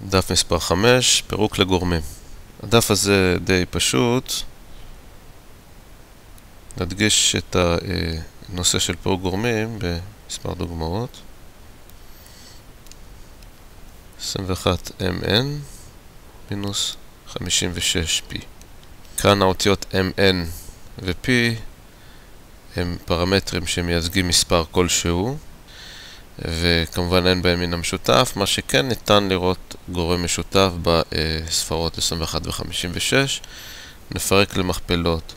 דף מספר 5, פירוק לגורמים. הדף הזה די פשוט. נדגיש את הנושא של פירוק גורמים במספר דוגמאות. 21mn מינוס 56p. כאן האותיות mn ו-p הם פרמטרים שמייצגים מספר כלשהו, וכמובן אין בהם מן המשותף. מה שכן ניתן לראות גורם משותף בספרות 21 ו-56. נפרק למכפלות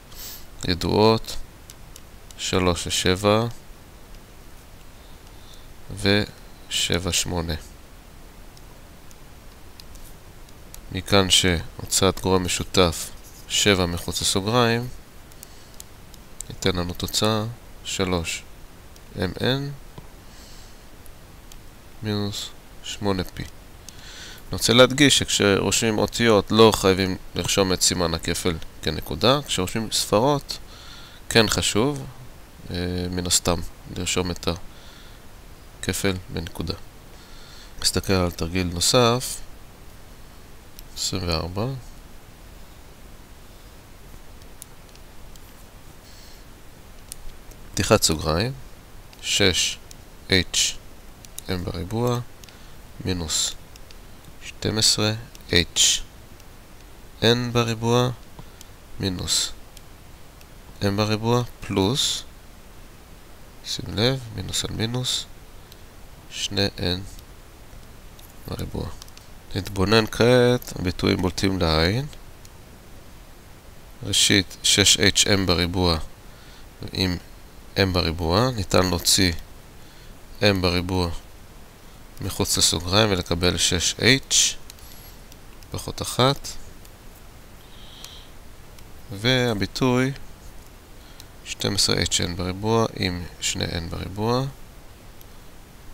ידועות 3 ו-7 ו-7 8. מכאן שהוצאת גורם משותף 7 מחוץ לסוגריים ניתן לנו תוצאה 3mn מינוס 8p. אני רוצה להדגיש שכשרושמים אותיות לא חייבים לרשום את סימן הכפל כנקודה. כשרושמים ספרות כן חשוב מן הסתם לרשום את הכפל בנקודה. נסתכל על תרגיל נוסף 24. פתיחת סוגריים 6h m בריבוע מינוס 12h n בריבוע מינוס m בריבוע פלוס, שים לב, מינוס על מינוס 2n בריבוע. נתבונן כעת, הביטויים בולטים לעין. ראשית 6hm בריבוע עם m בריבוע, ניתן להוציא m בריבוע מחוץ לסוגריים ולקבל 6h פחות 1, והביטוי 12hn בריבוע עם 2n בריבוע,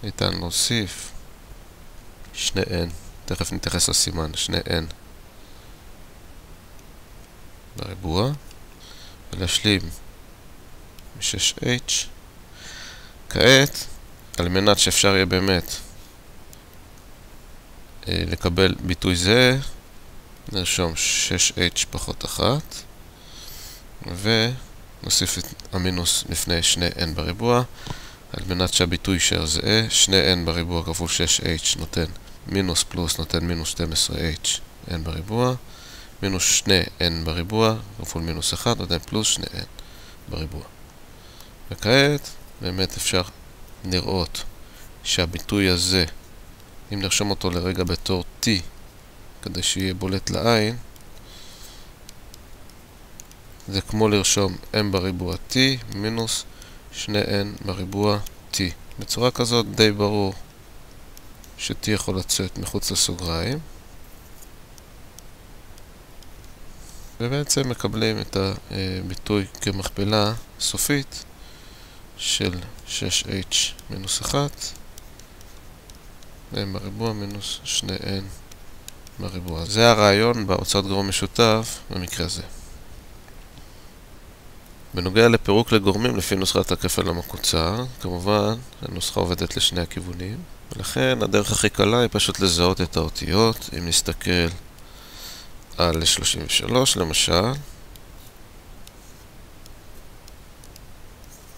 ניתן להוסיף 2n, תכף נתייחס לסימן, 2n בריבוע, ולהשלים מ-6h. כעת, על מנת שאפשר יהיה באמת לקבל ביטוי זה, נרשום 6h פחות 1 ונוסיף את המינוס לפני 2n בריבוע על מנת שהביטוי יישאר זהה. 2n בריבוע כפול 6h נותן מינוס פלוס נותן מינוס 12h n בריבוע, מינוס 2n בריבוע כפול מינוס 1 נותן פלוס 2n בריבוע. וכעת באמת אפשר לראות שהביטוי הזה, אם נרשום אותו לרגע בתור t כדי שיהיה בולט לעין, זה כמו לרשום m בריבוע t מינוס 2n בריבוע t. בצורה כזאת די ברור ש-t יכול לצאת מחוץ לסוגריים, ובעצם מקבלים את הביטוי כמכפלה סופית של 6h מינוס 1 m בריבוע מינוס 2n בריבוע. זה הרעיון בהוצאת גורם משותף במקרה הזה. בנוגע לפירוק לגורמים לפי נוסחת הכפל המקוצר, כמובן הנוסחה עובדת לשני הכיוונים, ולכן הדרך הכי קלה היא פשוט לזהות את האותיות. אם נסתכל על 33 למשל,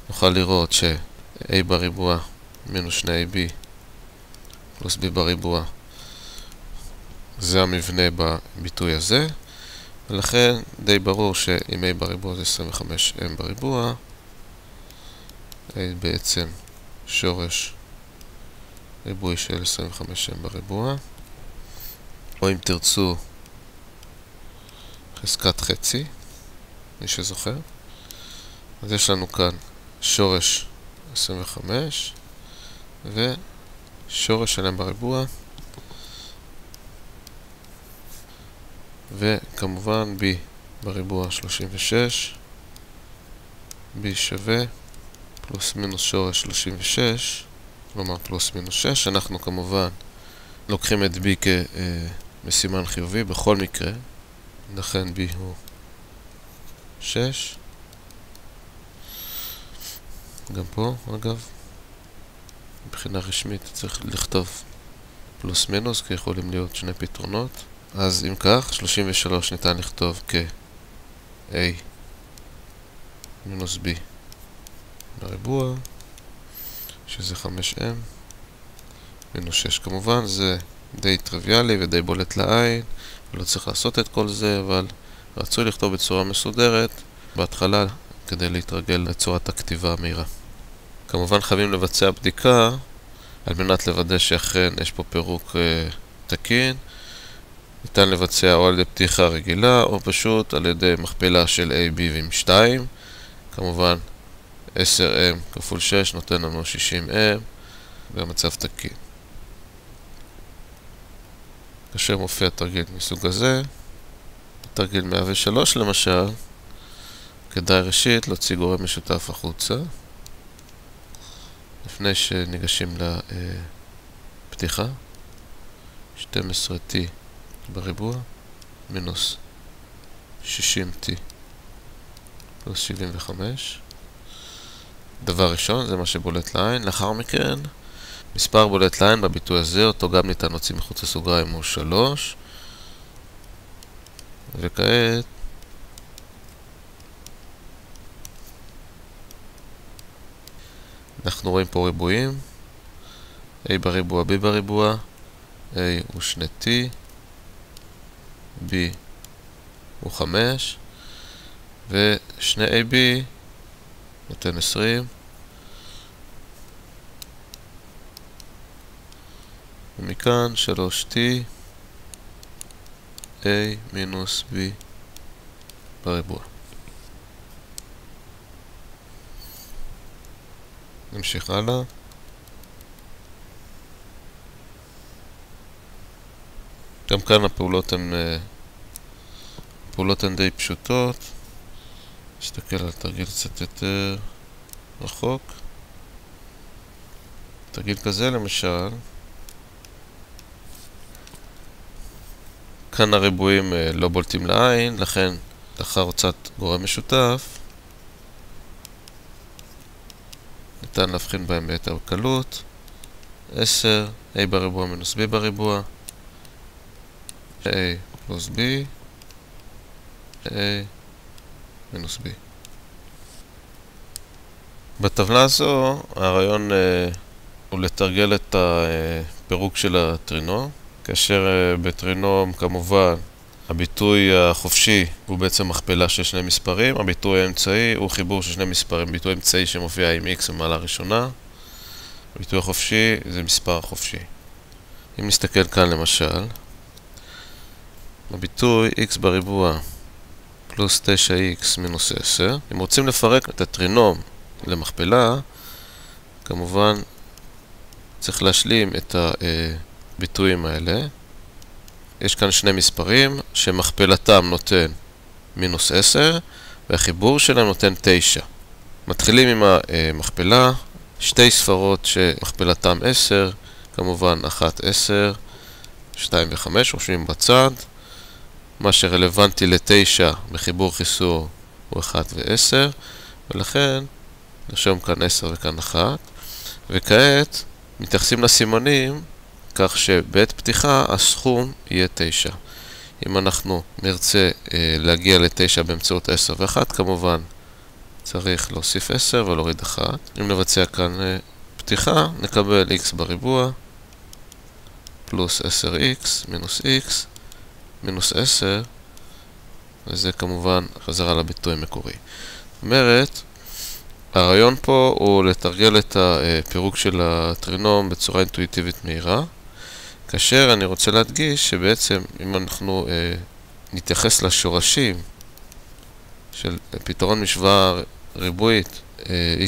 נוכל לראות ש-a בריבוע מינוס 2ab פלוס b בריבוע זה המבנה בביטוי הזה, ולכן די ברור שאם a בריבוע זה 25m בריבוע, a בעצם שורש ריבועי של 25m בריבוע, או אם תרצו חזקת חצי, מי שזוכר. אז יש לנו כאן שורש 25 ושורש של m בריבוע, וכמובן b בריבוע 36, b שווה פלוס מינוס שורש 36, כלומר פלוס מינוס 6. אנחנו כמובן לוקחים את b כמסימן חיובי בכל מקרה, לכן b הוא 6. גם פה, אגב, מבחינה רשמית צריך לכתוב פלוס מינוס, כי יכולים להיות שני פתרונות. אז אם כך, 33 ניתן לכתוב כ-a מינוס b בריבוע, שזה 5m מינוס 6. כמובן זה די טריוויאלי ודי בולט לעין, ולא צריך לעשות את כל זה, אבל רצוי לכתוב בצורה מסודרת בהתחלה כדי להתרגל לצורת הכתיבה המהירה. כמובן חייבים לבצע בדיקה על מנת לוודא שאכן יש פה פירוק תקין. ניתן לבצע או על ידי פתיחה רגילה או פשוט על ידי מכפלה של a, b ועם 2. כמובן 10m כפול 6 נותן לנו 60m במצב תקין. כאשר מופיע תרגיל מסוג הזה, תרגיל 103 למשל, כדאי ראשית להוציא גורם משותף החוצה לפני שניגשים לפתיחה. 12t בריבוע מינוס 60t פלוס 75. דבר ראשון, זה מה שבולט לעין. לאחר מכן, מספר בולט לעין בביטוי הזה, אותו גם ניתן להוציא מחוץ לסוגריים, הוא 3. וכעת אנחנו רואים פה ריבועים, a בריבוע, b בריבוע, a הוא 2t, b הוא 5, ו2 ab נותן 20, ומכאן 3t, a מינוס b בריבוע. נמשיך הלאה. גם כאן הפעולות הן די פשוטות. נסתכל על תרגיל קצת יותר רחוק. תרגיל כזה למשל, כאן הריבועים לא בולטים לעין, לכן לאחר הוצאת גורם משותף ניתן להבחין בהם ביתר קלות. 10, a בריבוע מינוס b בריבוע, a פלוס b, a מינוס b. בטבלה הזו הרעיון הוא לתרגל את הפירוק של הטרינום, כאשר בטרינום כמובן הביטוי החופשי הוא בעצם מכפלה של שני מספרים, הביטוי האמצעי הוא חיבור של שני מספרים, ביטוי אמצעי שמופיע עם x במעלה ראשונה, הביטוי החופשי זה מספר חופשי. אם נסתכל כאן למשל, הביטוי x בריבוע פלוס 9x מינוס 10, אם רוצים לפרק את הטרינום למכפלה, כמובן צריך להשלים את הביטויים האלה. יש כאן שני מספרים שמכפלתם נותן מינוס 10 והחיבור שלהם נותן 9. מתחילים עם המכפלה, שתי ספרות שמכפלתם 10, כמובן 1 10, 2 ו-5, רושמים בצד. מה שרלוונטי ל-9 בחיבור חיסור הוא 1 ו-10, ולכן נרשום כאן 10 וכאן 1. וכעת מתייחסים לסימנים כך שבעת פתיחה הסכום יהיה 9. אם אנחנו נרצה להגיע ל-9 באמצעות 10 ו-1, כמובן צריך להוסיף 10 ולהוריד 1. אם נבצע כאן פתיחה, נקבל x בריבוע פלוס 10x מינוס x מינוס 10, וזה כמובן חזרה לביטוי המקורי. זאת אומרת, הרעיון פה הוא לתרגל את הפירוק של הטרינום בצורה אינטואיטיבית מהירה, כאשר אני רוצה להדגיש שבעצם אם אנחנו נתייחס לשורשים של פתרון משוואה ריבועית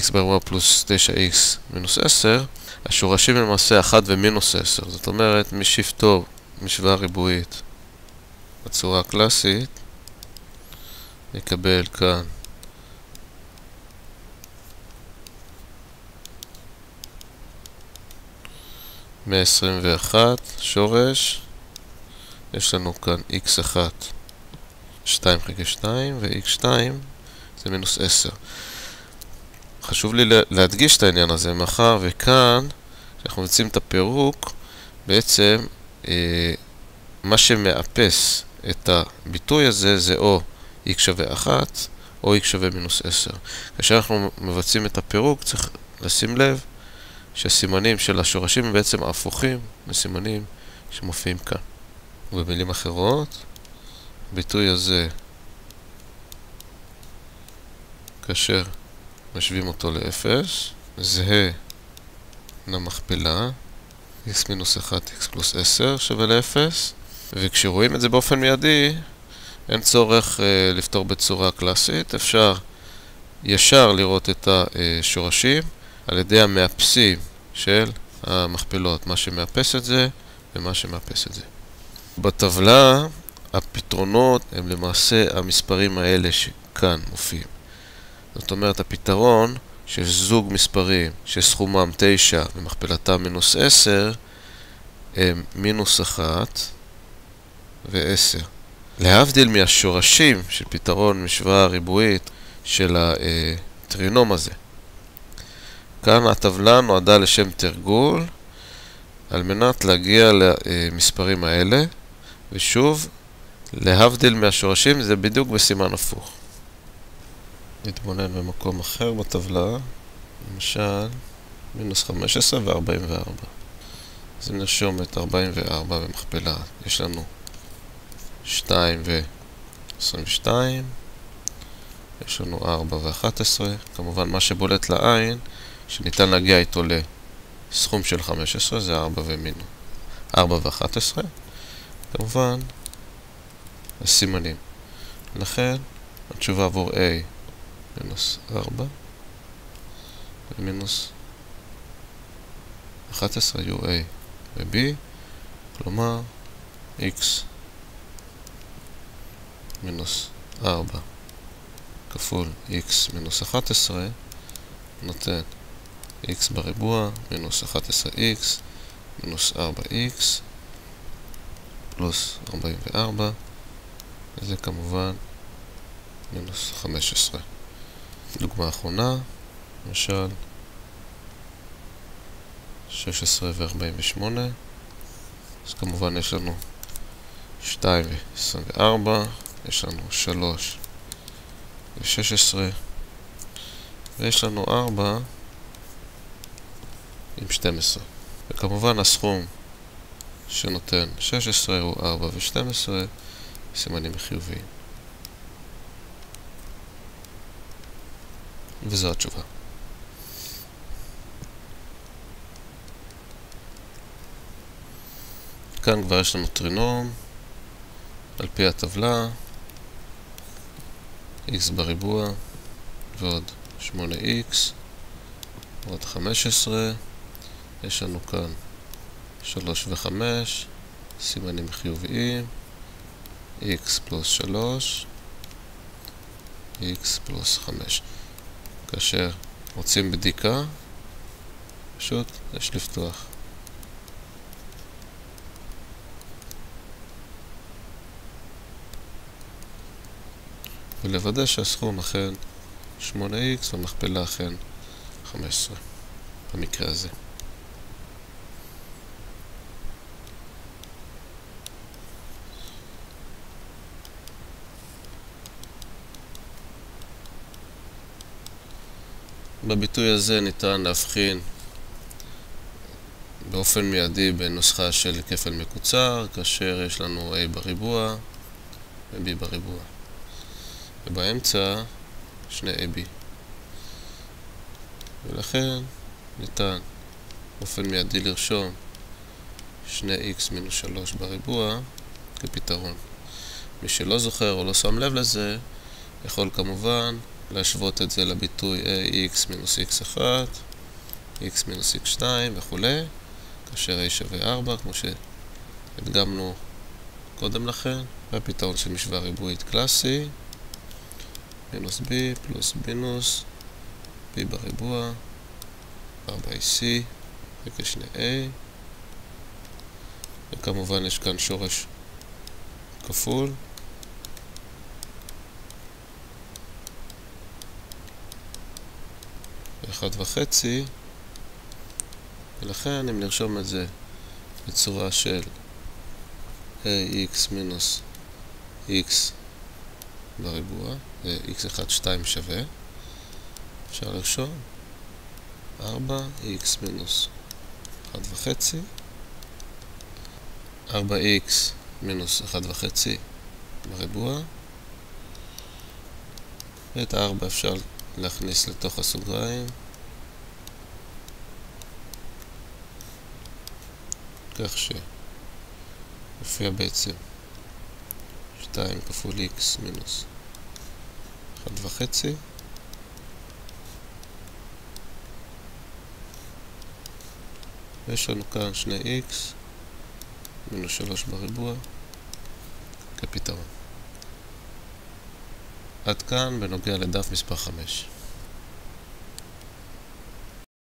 x בריבוע פלוס 9x מינוס 10, השורשים הם למעשה 1 ומינוס 10. זאת אומרת, מי שיפתור משוואה ריבועית בצורה הקלאסית, נקבל כאן ,121 שורש, יש לנו כאן x1 2 חלקי 2 ו-x2 זה מינוס 10. חשוב לי להדגיש את העניין הזה, מאחר וכאן כשאנחנו מבצעים את הפירוק בעצם מה שמאפס את הביטוי הזה זה או x שווה 1 או x שווה מינוס 10. כאשר אנחנו מבצעים את הפירוק צריך לשים לב שהסימנים של השורשים הם בעצם הפוכים לסימנים שמופיעים כאן. ובמילים אחרות, הביטוי הזה, כאשר משווים אותו ל-0, זהה למכפלה x מינוס 1 x פלוס 10 שווה ל-0, וכשרואים את זה באופן מיידי, אין צורך לפתור בצורה קלאסית, אפשר ישר לראות את השורשים על ידי המאפסים של המכפלות, מה שמאפס את זה ומה שמאפס את זה. בטבלה הפתרונות הם למעשה המספרים האלה שכאן מופיעים. זאת אומרת, הפתרון של זוג מספרים שסכומם 9 ומכפלתם מינוס 10 הם מינוס 1 ו-10. להבדיל מהשורשים של פתרון משוואה ריבועית של הטרינום הזה. כאן הטבלה נועדה לשם תרגול על מנת להגיע למספרים האלה, ושוב, להבדיל מהשורשים זה בדיוק בסימן הפוך. נתבונן במקום אחר בטבלה, למשל מינוס 15 ו-44. אז אם נרשום את 44 במכפלה, יש לנו 2 ו-22, יש לנו 4 ו-11, כמובן מה שבולט לעין, שניתן להגיע איתו לסכום של 15, זה 4 ו-11, כמובן הסימנים. לכן התשובה עבור A מינוס 4 ומינוס 11 יהיו A ו-B, כלומר x מינוס 4 כפול x מינוס 11 נותן x בריבוע מינוס 11x מינוס 4x פלוס 44, וזה כמובן מינוס 15. דוגמה אחרונה, למשל 16 ו-48, אז כמובן יש לנו 2 ו-24, יש לנו 3 ו-16, ויש לנו 4 עם 12. וכמובן הסכום שנותן 16 הוא 4 ו-12, סימנים חיוביים. וזו התשובה. כאן כבר יש לנו טרינום על פי הטבלה, x בריבוע ועוד 8x ועוד 15, יש לנו כאן 3 ו-5, סימנים חיוביים, x פלוס 3, x פלוס 5. כאשר רוצים בדיקה, פשוט יש לפתוח. ולוודא שהסכום אכן 8x והמכפלה אכן 15 במקרה הזה. בביטוי הזה ניתן להבחין באופן מיידי בנוסחה של כפל מקוצר, כאשר יש לנו a בריבוע ו-b בריבוע. ובאמצע שני AB. ולכן ניתן באופן מיידי לרשום 2x מינוס 3 בריבוע כפתרון. מי שלא זוכר או לא שם לב לזה, יכול כמובן להשוות את זה לביטוי ax מינוס x1, x מינוס x2 וכו', כאשר a שווה 4, כמו שהדגמנו קודם לכן, והפתרון של משוואה ריבועית קלאסי, מינוס b פלוס מינוס b בריבוע, 4ac, חלקי 2a, וכמובן יש כאן שורש כפול, ו1.5, ולכן אם נרשום את זה בצורה של ax מינוס x בריבוע, x1, 2 שווה, אפשר לרשום 4x מינוס 1.5, 4x מינוס 1.5 בריבוע, ואת 4 אפשר להכניס לתוך הסוגריים, כך שיופיע בעצם 2 כפול x מינוס 1.5, ויש לנו כאן 2x מינוס 3 בריבוע כפתרון. עד כאן בנוגע לדף מספר 5.